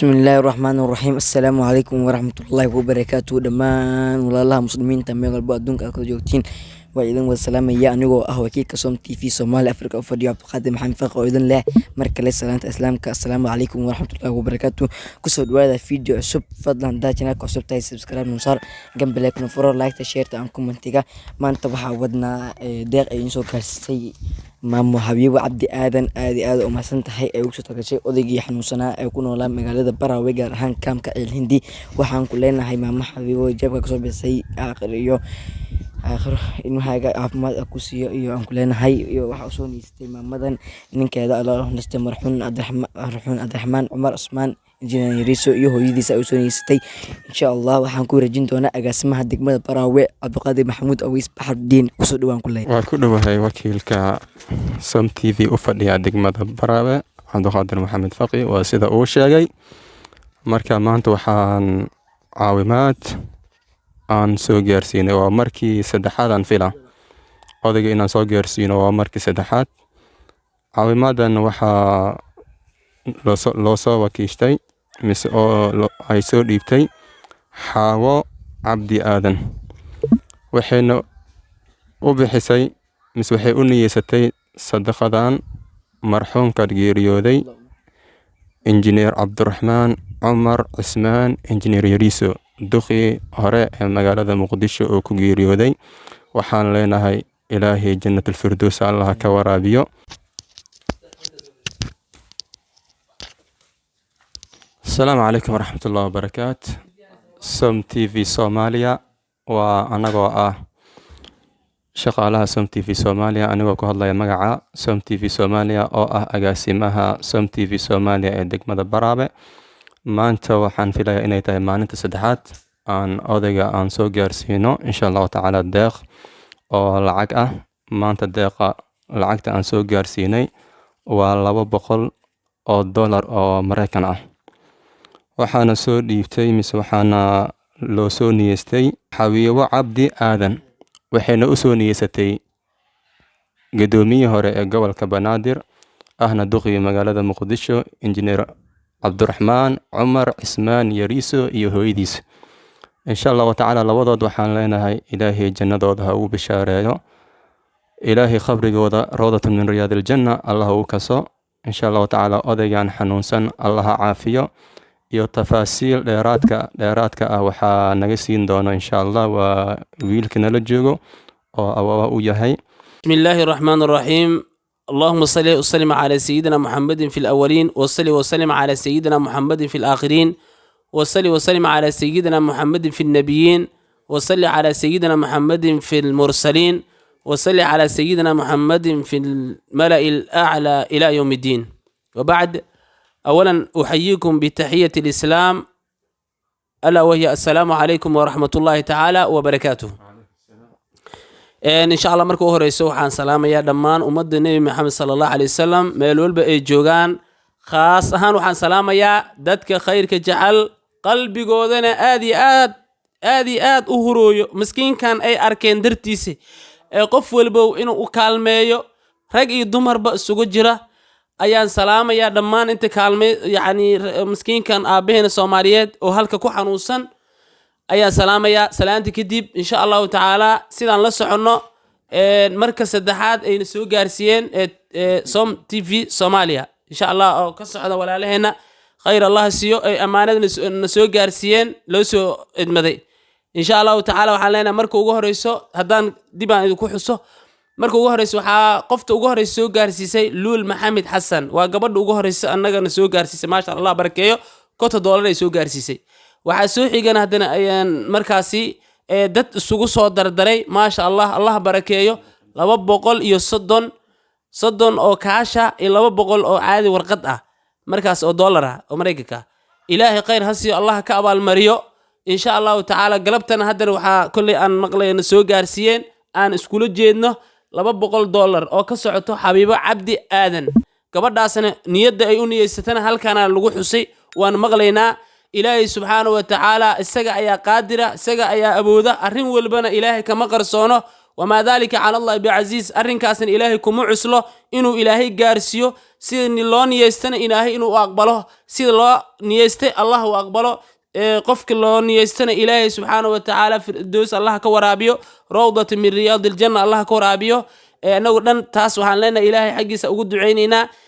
بسم الله الرحمن الرحيم السلام عليكم ورحمة الله وبركاته دمان والله مسلمين تمام البادونك أكو جوتين وإذن والسلام يا أنيو أهوكي كسوم تي في صومال أفريقيا وفديو عبد القادر محمد فقه وإذن الله مركز سلامة إسلامك السلام عليكم ورحمة الله وبركاته كسود هذا فيديو عصب فضلا دا جناك عصب تاي سبسكرايب نصار جنب لايك نفرر لايك تشير تعنكم منتجا ما انتبه ودنا دير إنسو كرسي maamo Habiibo Cabdi Aadan aad u mahadsan tahay ay ugu soo tagashay odaygii xanuunsanaa ee ku noolaa magaalada Barawe gaar ahaan kaamka El Hindi waxaan ku leenahay maamo Habiibo jeebka ka soo bixisay aakhir ilmahaaga caafimaad ku siiyo iyo aan ku leenahay iyo waxa uu soo niistay maamadan ninkeeda Allah nastay marxuun Abdiraxmaan Cumar Usmaan injineer Riso iyo hooyadiisa ay soo niistay insha Allah waxaan ku rajin doonaa agaasimaha degmada Barawe Cabdiqaadir Maxamuud Awiis Baxardiin ku soo dhawaan ku leeyahay waa ku dhawahay wakiilka Som TV u fadhiya degmada Barawe Cabdiqaadir Maxamed Faqi waa sida uu sheegay marka maanta waxaan caawimaad aan soo gaarsiinay waa markii saddexaad aan filan odayga inaan soo gaarsiino waa markii saddexaad caawimadan waxaa loo soo wakiishtay mise oo ay soo dhiibtay Xaawo Cabdi Aadan waxayna u bixisay mise waxay u niyeysatay sadaqadan marxuumka geeriyooday injineer Cabdiraxmaan Cumar Usmaan injineer Riso duqii hore ee magaalada Muqdisho oo ku geeriyooday waxaan leenahay Ilaahay jannatul firdaws Allah ka waraabiyo Assalamu alaykum warahmatullahi wabarakatuh Som TV Soomaaliya waa anagoo shaqaalaha Som TV Soomaaliya anigoo ku hadlaya magaca Som TV Soomaaliya oo agaasimaha Som TV Soomaaliya ee degmada Barawe maanta waxaan filayaa inay tahay maalinta saddexaad aan odayga aan soo gaarsiino insha Allah taala deeq oo lacag maanta deeqa lacagta aan soo gaarsiinay waa $200 oo Mareykan waxaana soo dhiibtay mise waxaana loo soo niyeystay Habiibo Cabdi Aadan waxayna u soo niyeysatay gudoomiyihii hore ee gobolka Banaadir ahna duqii magaalada Muqdisho injineer Cabdiraxmaan Cumar Usmaan Riso iyo hooyadiisa insha Allah taala labadood waxaan leenahay Ilaahay jannadooda ha ugu bishaareeyo Ilaahay qabrigooda rawdatan min riyaadil janna Allah uu kaso insha Allah taala odaygan xanuunsan Allah caafiyo iyo tafaasiil dheeraadka waxaa naga siin doona insha Allah waa wiilkana la joogo oo awaa u yahay bismillahir rahmanir rahim اللهم صل وسلم على سيدنا محمد في الأولين وصل وسلم على سيدنا محمد في الآخرين وصل وسلم على سيدنا محمد في النبيين وصل على سيدنا محمد في المرسلين وصل على سيدنا محمد في الملأ الأعلى إلى يوم الدين وبعد أولا أحييكم بتحية الإسلام ألا وهي السلام عليكم ورحمة الله تعالى وبركاته إن شاء الله مركو هريسو وحان سلام يا دمان ومد النبي محمد صلى الله عليه وسلم ميلول بأي جوغان خاص أهان وحان سلام يا دادك خيرك جعل قلبي قودنا آدي أهرو مسكين كان أي أركين درتيسي قف والبو إنو أكالميو رقي دمر بأسو جرة أيان سلام يا دمان انت كالمي يعني مسكين كان آبهن الصوماليات وهلك كو حنوسن أيان سلام يا سلامتي كديب إن شاء الله تعالى سيدان لسعنا مركز الدحاد أي نسو جارسيين صوم تي في صوماليا إن شاء الله كسعنا ولا لهنا خير الله سيو أمانة نسو جارسيين لو سو إدمدي إن شاء الله تعالى وحالنا مركو جوهر يسو هدان ديبان يدكو حسو marka ugu horeyso waxa qofta ugu horeyso soo gaarsiisay Luul Maxamed Xasan waa gabadha ugu horeyso annagana soo gaarsiisay maasha Allah barakeeyo $50 ay soo gaarsiisay waxa soo xigana hadana ayaan markaasi dad isugu soo dardaray maasha Allah barakeeyo 230 oo kaasha iyo 200 oo caadi warqad markaas oo dollar oo Mareykanka Ilaahay khayr hasiyo Allah ka abaal mariyo insha Allah taala galabtan hadana waxa kulli aan maqlayna soo gaarsiiyeen aan isku jeedno $200 oo ka socoto Habiibo Cabdi Aadan gabadhaasna niyada ay u niyeysatana halkaana lagu xusay waan maqlaynaa Ilaahay subhanahu wa ta'ala isaga ayaa qaadira isaga ayaa awooda arrin walbana Ilaahay kama qarsoono wamaa daalika cala allahi bicasiis arrinkaasna ilaahay kuma cuslo inuu ilaahay gaarsiiyo sida loo niyeystana ilaahay inuu aqbalo sida loo niyeystay allah uu aqbalo qofka loo niyeystana ilaahay subxaanahu watacaala firdows allah ka waraabiyo rawdatu min riyaadi aljanna allah ka waraabiyo anagu dhan taas waxaan leenahay ilaahay xaggiisa ugu ducaynaynaa